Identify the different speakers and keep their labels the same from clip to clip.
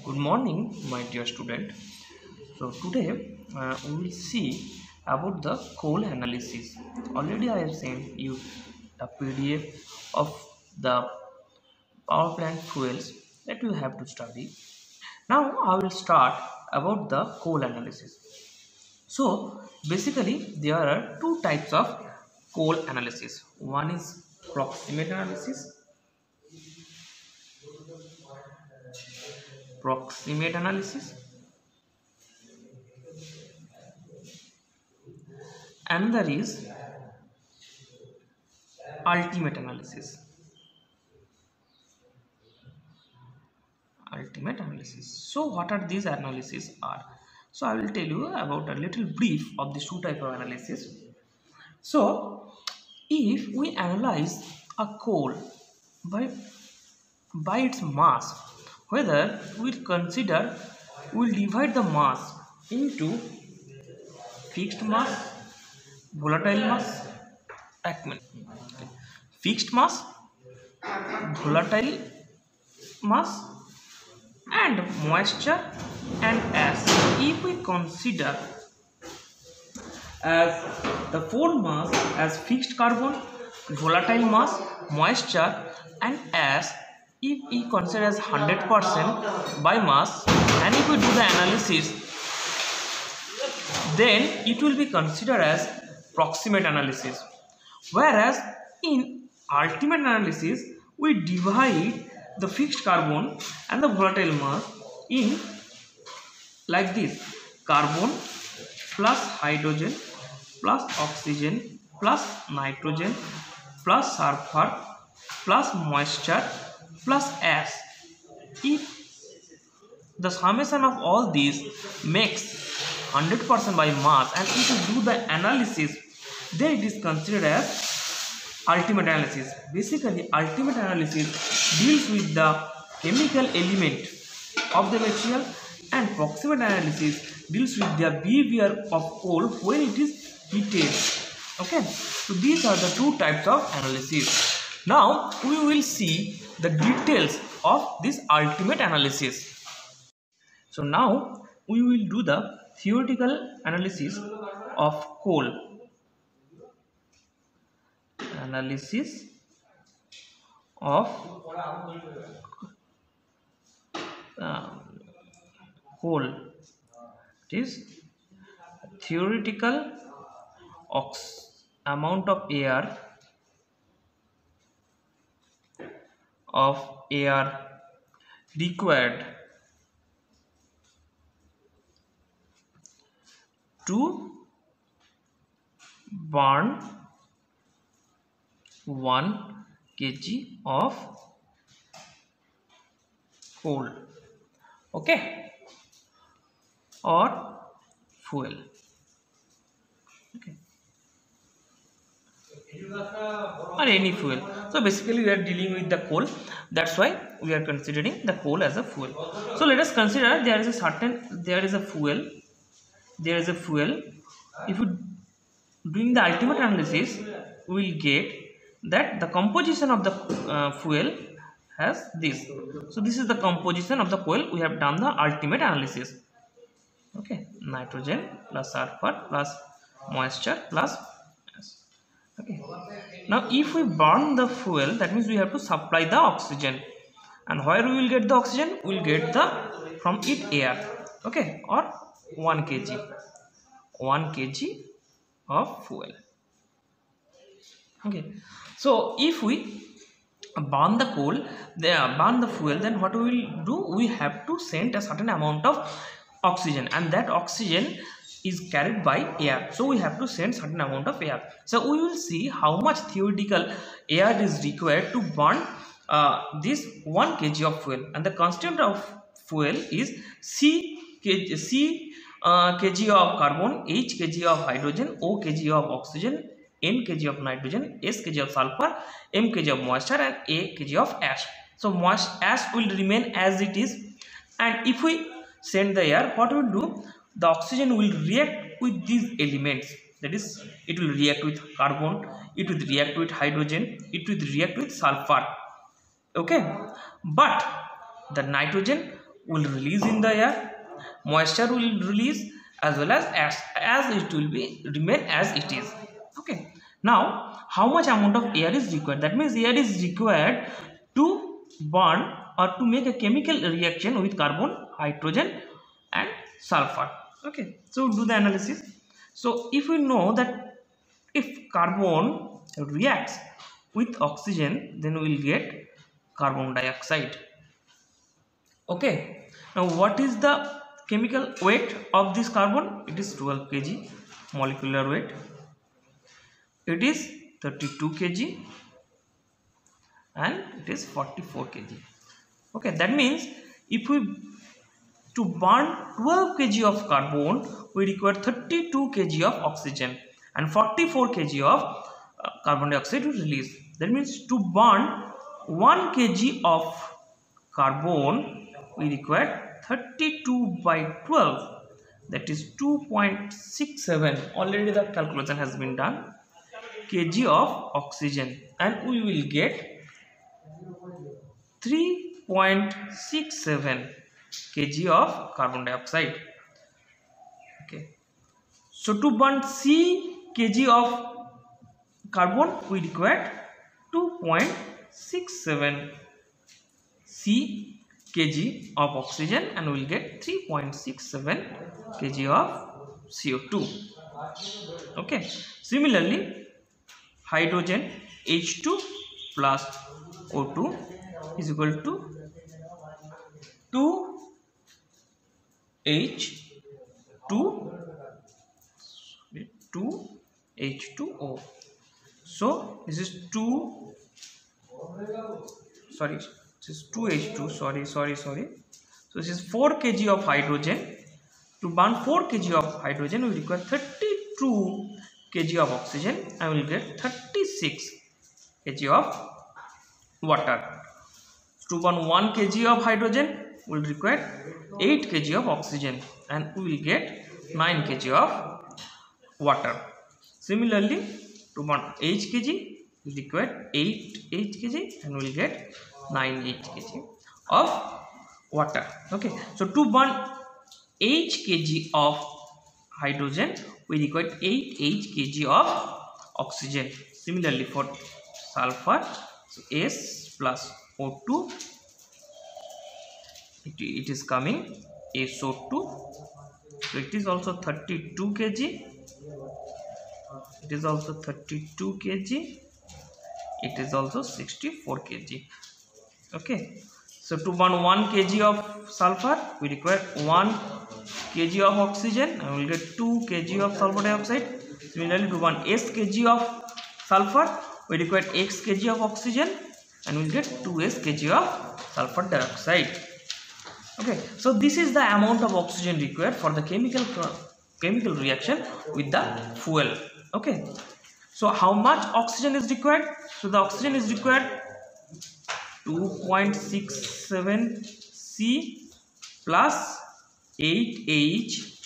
Speaker 1: Good morning, my dear student. So today we will see about the coal analysis. Already I have sent you a PDF of the power plant fuels that you have to study. Now I will start about the coal analysis. So basically there are two types of coal analysis. One is proximate analysis. Proximate analysis. Another is ultimate analysis. So what are these analyses are? So I will tell you about a little brief of these two type of analysis. So if we analyze a coal by its mass, whether we'll divide the mass into fixed mass, volatile mass, fixed mass, volatile mass, and moisture and ash. If we consider as the four mass as fixed carbon, volatile mass, moisture and ash, if we consider as 100% by mass, and if we do the analysis, then it will be considered as proximate analysis. Whereas in ultimate analysis, we divide the fixed carbon and the volatile mass in like this: carbon plus hydrogen plus oxygen plus nitrogen plus sulfur plus moisture plus ash. If the summation of all these makes 100% by mass, and if you do the analysis, then it is considered as ultimate analysis. Basically, ultimate analysis deals with the chemical element of the material, and proximate analysis deals with the behavior of coal when it is heated. Okay, so these are the two types of analysis. Now we will see the details of this ultimate analysis. So now we will do the theoretical analysis of coal. Analysis of coal. It is theoretical amount of air required to burn 1 kg of coal, okay, or fuel, okay, or any fuel. So basically we are dealing with the coal, that's why we are considering the coal as a fuel. So let us consider there is a fuel. If you doing the ultimate analysis, we will get that the composition of the fuel has this. So this is the composition of the coal. We have done the ultimate analysis, okay, nitrogen plus sulfur plus moisture plus S. Okay, now if we burn the fuel, that means we have to supply the oxygen, and where we will get the oxygen? We will get the from it air, okay, or 1 kg of fuel, okay. So if we burn the fuel, then what we will do? We have to send a certain amount of oxygen, and that oxygen is carried by air, so we have to send certain amount of air. So we will see how much theoretical air is required to burn this 1 kg of fuel, and the constant of fuel is C kg of carbon, H kg of hydrogen, O kg of oxygen, N kg of nitrogen, S kg of sulfur, M kg of moisture, and A kg of ash. So ash will remain as it is, and if we send the air, what will do? The oxygen will react with these elements. That is, it will react with carbon, it will react with hydrogen, it will react with sulfur, okay. But the nitrogen will release in the air, moisture will release, as well as it will be remain as it is. Okay. Now, how much amount of air is required? That means air is required to burn or to make a chemical reaction with carbon, hydrogen and sulfur. Okay. So we'll do the analysis. So if we know that if carbon reacts with oxygen, then we will get carbon dioxide. Okay. Now what is the chemical weight of this carbon? It is 12 kg. Molecular weight, it is 32 kg and it is 44 kg. Okay, that means if we to burn 12 kg of carbon, we require 32 kg of oxygen and 44 kg of carbon dioxide to release. That means to burn 1 kg of carbon, we require 32 by 12, that is 2.67. Already the calculation has been done. Kg of oxygen, and we will get 3.67 kg of carbon dioxide. Okay, so to burn C kg of carbon, we require 2.67 C kg of oxygen, and we will get 3.67 kg of CO2. Okay, similarly hydrogen H2 plus O2 is equal to 2H2O. So this is 2H2. Sorry. So this is 4 kg of hydrogen. To burn 4 kg of hydrogen, we require 32 kg of oxygen, and we will get 36 kg of water. To burn 1 kg of hydrogen, we will require 8 kg of oxygen, and we will get 9 kg of water. Similarly, to burn H kg, we require 8 kg, and we will get 9 kg of water. Okay, so to burn H kg of hydrogen, we require 8 kg of oxygen. Similarly for sulfur, so S plus O2, it is coming SO2, so it is also 32 kg. It is also 32 kg. It is also 64 kg. Okay, so to burn 1 kg of sulfur, we require 1 kg of oxygen, and we will get 2 kg of sulfur dioxide. Similarly, to burn S kg of sulfur, we require X kg of oxygen, and we will get 2S kg of sulfur dioxide. Okay, so this is the amount of oxygen required for the chemical reaction with the fuel. Okay, so how much oxygen is required? So the oxygen is required 2.67 C plus 8H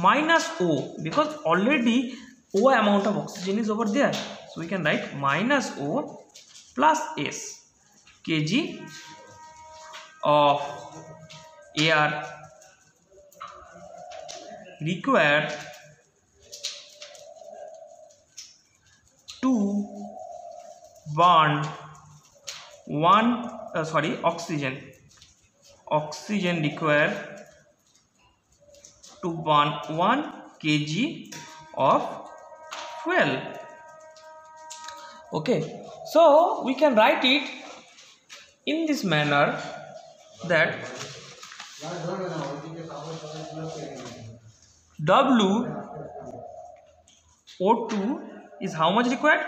Speaker 1: minus O, because already O amount of oxygen is over there, so we can write minus O plus S kg of air required to burn oxygen required to burn 1 kg of fuel. Okay, so we can write it in this manner that WO2 is how much required?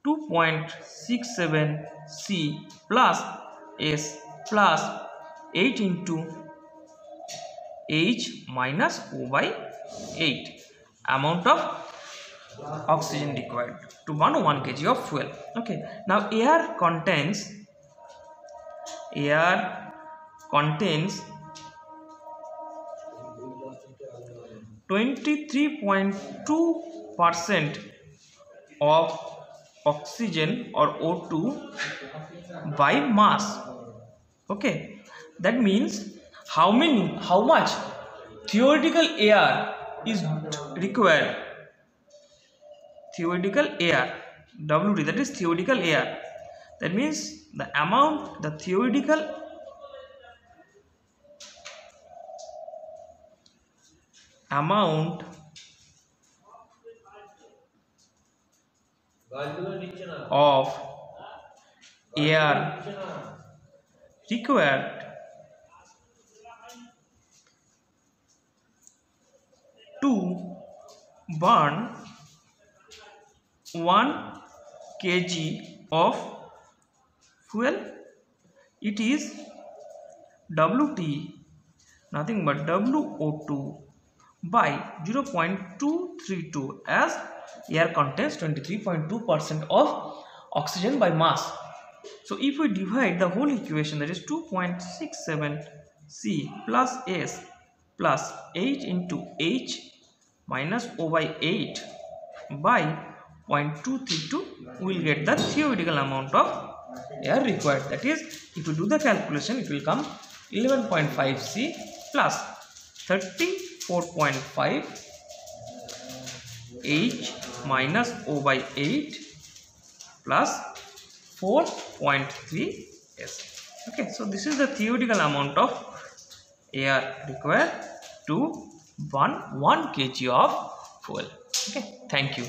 Speaker 1: 2.67 C plus S plus 8 into H minus O by 8, amount of oxygen required to burn 1 kg of fuel. Okay, now air contains 23.2% of oxygen or O2 by mass. Okay, that means How much theoretical air is required? Theoretical air, WT, that is theoretical air. That means the theoretical amount of air required to burn 1 kg of fuel, it is WT, nothing but WO2 by 0.232, as air contains 23.2% of oxygen by mass. So if we divide the whole equation, that is 2.67 C plus S plus H into H minus O by 8 by 0.232, we will get the theoretical amount of air required. That is, if you do the calculation, it will come 11.5 C plus 34.5 H minus O by 8 plus 4.3 S. Okay, so this is the theoretical amount of air required to burn 1 kg of fuel. Okay, thank you.